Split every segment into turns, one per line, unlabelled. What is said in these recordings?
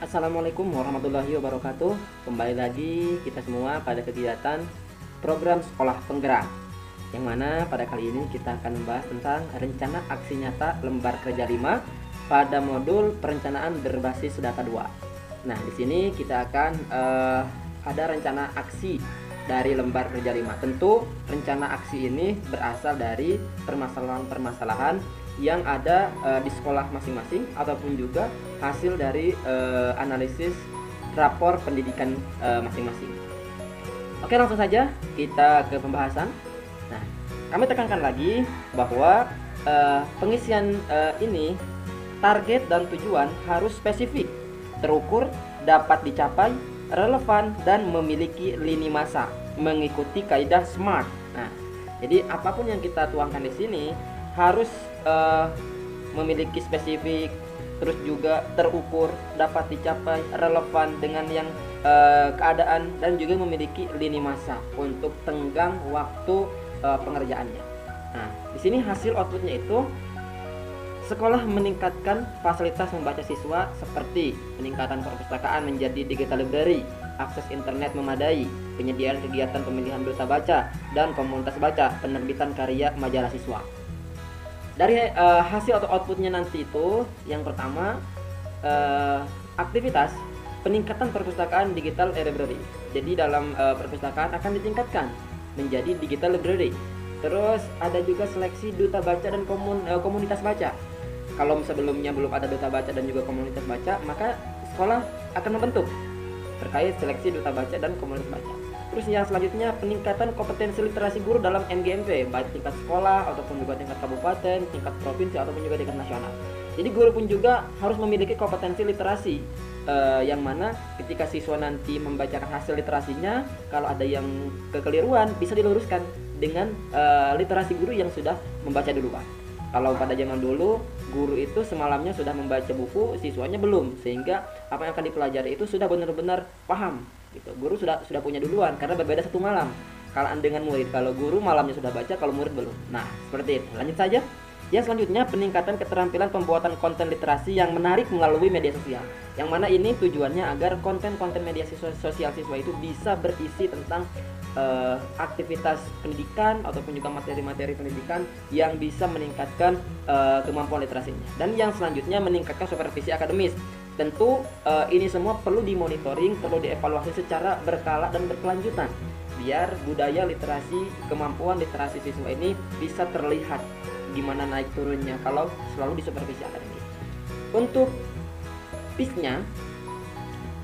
Assalamualaikum warahmatullahi wabarakatuh. Kembali lagi kita semua pada kegiatan program sekolah penggerak, yang mana pada kali ini kita akan membahas tentang rencana aksi nyata lembar kerja 5 pada modul perencanaan berbasis data 2. Nah, di sini kita akan ada rencana aksi dari lembar kerja 5. Tentu rencana aksi ini berasal dari permasalahan-permasalahan yang ada di sekolah masing-masing ataupun juga hasil dari analisis rapor pendidikan masing-masing. Oke, langsung saja kita ke pembahasan. Nah, kami tekankan lagi bahwa pengisian ini target dan tujuan harus spesifik, terukur, dapat dicapai, relevan, dan memiliki lini masa, mengikuti kaidah SMART. Nah, jadi apapun yang kita tuangkan di sini harus memiliki spesifik, terus juga terukur, dapat dicapai, relevan dengan yang keadaan, dan juga memiliki lini masa untuk tenggang waktu pengerjaannya. Nah, di sini hasil outputnya itu sekolah meningkatkan fasilitas membaca siswa seperti peningkatan perpustakaan menjadi digital library, akses internet memadai, penyediaan kegiatan pemilihan duta baca dan komunitas baca, penerbitan karya majalah siswa. Dari hasil atau outputnya nanti itu, yang pertama aktivitas peningkatan perpustakaan digital library. Jadi dalam perpustakaan akan ditingkatkan menjadi digital library. Terus ada juga seleksi duta baca dan komunitas baca. Kalau sebelumnya belum ada duta baca dan juga komunitas baca, maka sekolah akan membentuk terkait seleksi duta baca dan komunitas baca. Terus yang selanjutnya peningkatan kompetensi literasi guru dalam NGMP, baik tingkat sekolah ataupun juga tingkat kabupaten, tingkat provinsi ataupun juga tingkat nasional. Jadi guru pun juga harus memiliki kompetensi literasi, yang mana ketika siswa nanti membacakan hasil literasinya, kalau ada yang kekeliruan bisa diluruskan dengan literasi guru yang sudah membaca duluan. Kalau pada zaman dulu guru itu semalamnya sudah membaca buku, siswanya belum, sehingga apa yang akan dipelajari itu sudah benar-benar paham gitu. Guru sudah punya duluan karena berbeda satu malam. Kalau dengan murid, kalau guru malamnya sudah baca, kalau murid belum. Nah, seperti itu. Lanjut saja. Yang selanjutnya peningkatan keterampilan pembuatan konten literasi yang menarik melalui media sosial. Yang mana ini tujuannya agar konten-konten media sosial siswa itu bisa berisi tentang aktivitas pendidikan ataupun juga materi-materi pendidikan yang bisa meningkatkan kemampuan literasinya. Dan yang selanjutnya meningkatkan supervisi akademis. Tentu ini semua perlu dimonitoring, perlu dievaluasi secara berkala dan berkelanjutan biar budaya literasi, kemampuan literasi siswa ini bisa terlihat gimana naik turunnya kalau selalu disupervisi akademis. Untuk PIS-nya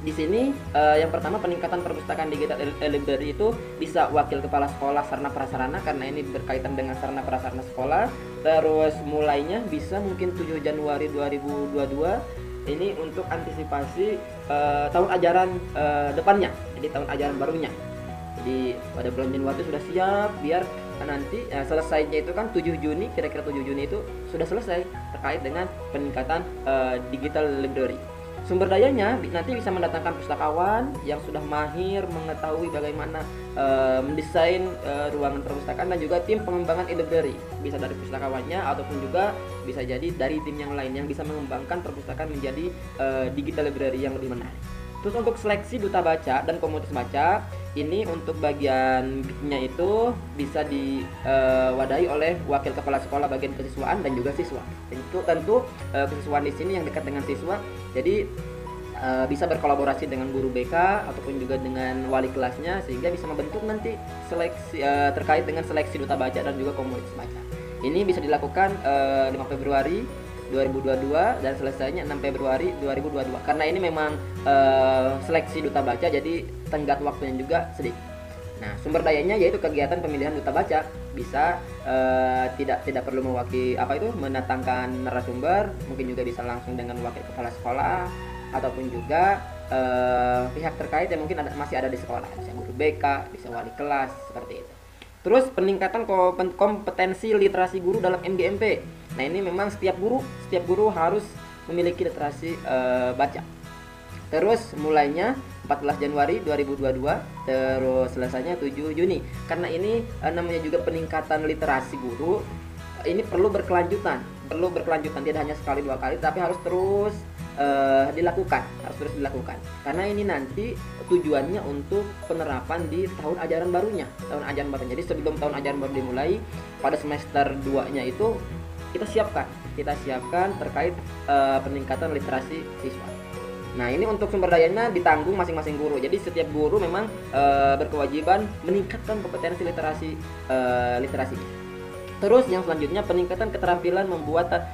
di sini yang pertama peningkatan perpustakaan digital library itu bisa wakil kepala sekolah sarana prasarana karena ini berkaitan dengan sarana prasarana sekolah. Terus mulainya bisa mungkin 7 Januari 2022 ini untuk antisipasi tahun ajaran depannya, jadi tahun ajaran barunya. Jadi pada bulan Januari sudah siap biar nanti selesainya itu kan 7 Juni, kira-kira 7 Juni itu sudah selesai terkait dengan peningkatan digital library. Sumber dayanya nanti bisa mendatangkan pustakawan yang sudah mahir mengetahui bagaimana mendesain ruangan perpustakaan dan juga tim pengembangan e-library. Bisa dari pustakawannya ataupun juga bisa jadi dari tim yang lain yang bisa mengembangkan perpustakaan menjadi digital library yang lebih menarik. Terus untuk seleksi duta baca dan komunitas baca, ini untuk bagian nya itu bisa diwadahi oleh wakil kepala sekolah bagian kesiswaan dan juga siswa. Tentu kesiswaan di sini yang dekat dengan siswa, jadi bisa berkolaborasi dengan guru BK ataupun juga dengan wali kelasnya sehingga bisa membentuk nanti seleksi terkait dengan seleksi duta baca dan juga komunitas baca. Ini bisa dilakukan 5 Februari 2022 dan selesainya 6 Februari 2022 karena ini memang seleksi duta baca jadi tenggat waktunya juga sedikit. Nah, sumber dayanya yaitu kegiatan pemilihan duta baca, bisa tidak perlu mendatangkan narasumber, mungkin juga bisa langsung dengan wakil kepala sekolah ataupun juga pihak terkait yang mungkin masih ada di sekolah, bisa guru BK, bisa wali kelas, seperti itu. Terus peningkatan kompetensi literasi guru dalam NGMP. Nah, ini memang setiap guru harus memiliki literasi baca. Terus mulainya 14 Januari 2022, terus selesainya 7 Juni. Karena ini namanya juga peningkatan literasi guru, ini perlu berkelanjutan, tidak hanya sekali dua kali, tapi harus terus dilakukan, harus terus dilakukan. Karena ini nanti tujuannya untuk penerapan di tahun ajaran barunya, Jadi sebelum tahun ajaran baru dimulai, pada semester 2-nya itu kita siapkan terkait peningkatan literasi siswa. Nah, ini untuk sumber dayanya ditanggung masing-masing guru. Jadi setiap guru memang berkewajiban meningkatkan kompetensi literasi. Terus yang selanjutnya, peningkatan keterampilan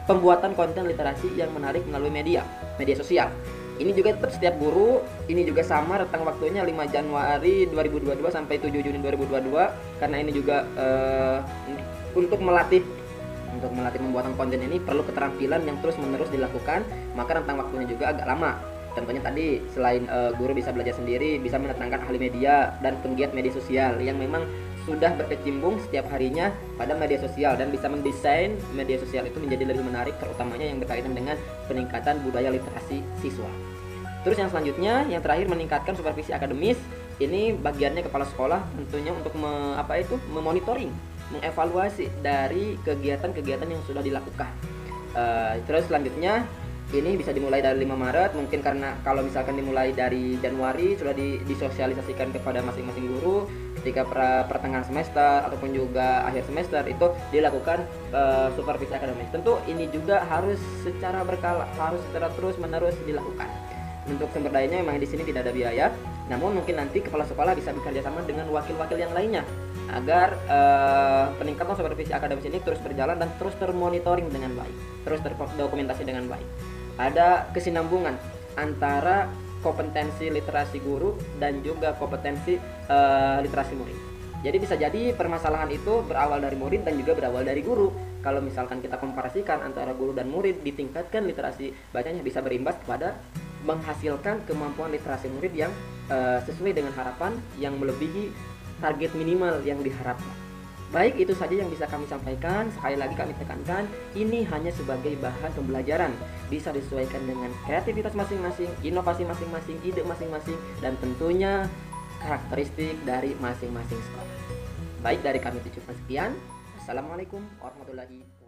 pembuatan konten literasi yang menarik melalui media sosial. Ini juga tetap setiap guru, ini juga sama rentang waktunya 5 Januari 2022 sampai 7 Juni 2022, karena ini juga untuk melatih pembuatan konten ini perlu keterampilan yang terus-menerus dilakukan, maka rentang waktunya juga agak lama. Contohnya tadi, selain guru bisa belajar sendiri, bisa mendatangkan ahli media dan penggiat media sosial yang memang sudah berkecimpung setiap harinya pada media sosial dan bisa mendesain media sosial itu menjadi lebih menarik, terutamanya yang berkaitan dengan peningkatan budaya literasi siswa. Terus yang selanjutnya, yang terakhir, meningkatkan supervisi akademis. Ini bagiannya kepala sekolah tentunya untuk memonitoring, mengevaluasi dari kegiatan-kegiatan yang sudah dilakukan. Terus selanjutnya, ini bisa dimulai dari 5 Maret, mungkin karena kalau misalkan dimulai dari Januari sudah disosialisasikan kepada masing-masing guru, ketika pertengahan semester ataupun juga akhir semester itu dilakukan supervisi akademis. Tentu ini juga harus secara berkala, harus secara terus-menerus dilakukan. Untuk sumber dayanya memang di sini tidak ada biaya, namun mungkin nanti kepala sekolah bisa bekerja sama dengan wakil-wakil yang lainnya agar peningkatan supervisi akademis ini terus berjalan dan terus termonitoring dengan baik, terus terdokumentasi dengan baik. Ada kesinambungan antara kompetensi literasi guru dan juga kompetensi literasi murid. Jadi bisa jadi permasalahan itu berawal dari murid dan juga berawal dari guru. Kalau misalkan kita komparasikan antara guru dan murid, ditingkatkan literasi bacanya, bisa berimbas kepada menghasilkan kemampuan literasi murid yang sesuai dengan harapan, yang melebihi target minimal yang diharapkan. Baik, itu saja yang bisa kami sampaikan. Sekali lagi kami tekankan, ini hanya sebagai bahan pembelajaran, bisa disesuaikan dengan kreativitas masing-masing, inovasi masing-masing, ide masing-masing, dan tentunya karakteristik dari masing-masing sekolah. Baik, dari kami tujukan sekian. Assalamualaikum warahmatullahi wabarakatuh.